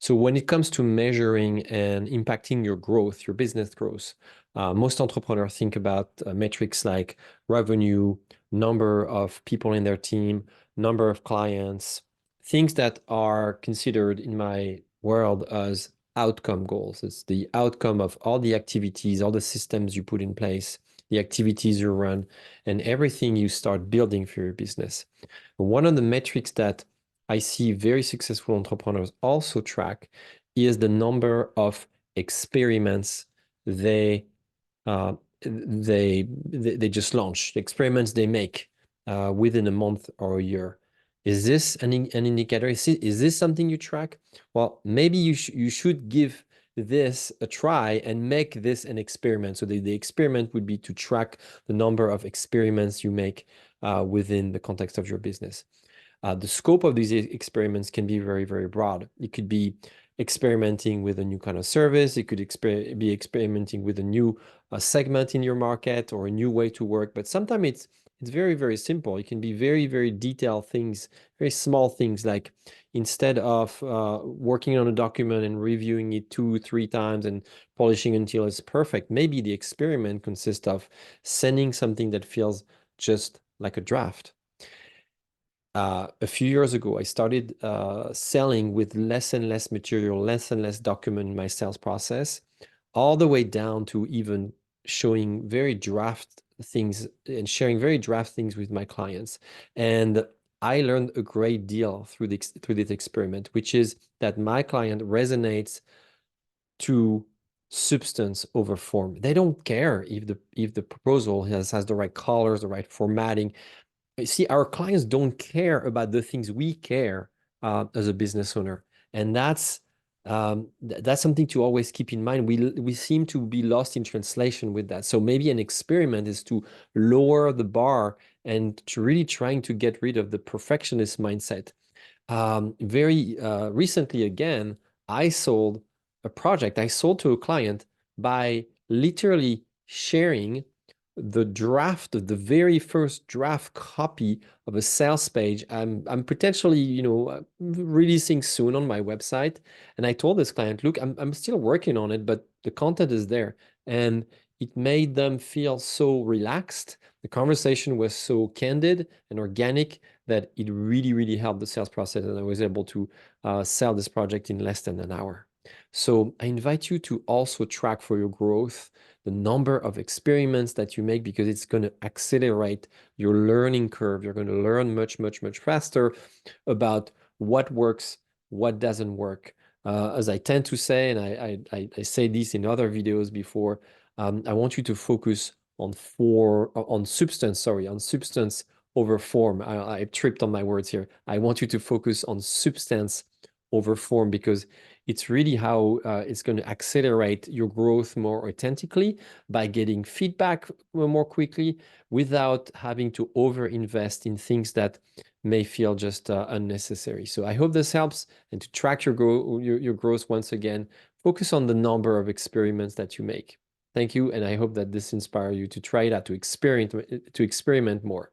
So when it comes to measuring and impacting your growth, your business growth, most entrepreneurs think about metrics like revenue, number of people in their team, number of clients, things that are considered in my world as outcome goals. It's the outcome of all the activities, all the systems you put in place, the activities you run, and everything you start building for your business. One of the metrics that I see very successful entrepreneurs also track is the number of experiments they they just launch, the experiments they make within a month or a year. Is this an indicator? Is this something you track? Well, maybe you should give this a try and make this an experiment. So the experiment would be to track the number of experiments you make within the context of your business. The scope of these experiments can be very, very broad. It could be experimenting with a new kind of service. It could be experimenting with a new segment in your market or a new way to work. But sometimes it's very, very simple. It can be very, very detailed things, very small things like instead of working on a document and reviewing it 2, 3 times and polishing until it's perfect, maybe the experiment consists of sending something that feels just like a draft. A few years ago, I started selling with less and less material, less and less document in my sales process, all the way down to even showing very draft things and sharing very draft things with my clients. And I learned a great deal through this experiment, which is that my client resonates to substance over form. They don't care if the proposal has the right colors, the right formatting. You see, our clients don't care about the things we care as a business owner, and that's something to always keep in mind. We seem to be lost in translation with that. So maybe an experiment is to lower the bar and to really trying to get rid of the perfectionist mindset. Very recently, again, I sold a project. I sold to a client by literally sharing the draft of the very first draft copy of a sales page I'm potentially, releasing soon on my website. And I told this client, look, I'm still working on it, but the content is there. And it made them feel so relaxed. The conversation was so candid and organic that it really, really helped the sales process. And I was able to sell this project in less than an hour. So I invite you to also track for your growth the number of experiments that you make because it's going to accelerate your learning curve. You're going to learn much, much, much faster about what works, what doesn't work. As I tend to say, and I say this in other videos before, I want you to focus on substance, on substance over form. I tripped on my words here. I want you to focus on substance over form because it's really how it's going to accelerate your growth more authentically by getting feedback more quickly without having to overinvest in things that may feel just unnecessary. So I hope this helps. And to track your growth once again, focus on the number of experiments that you make. Thank you, and I hope that this inspires you to try it out, to experiment more.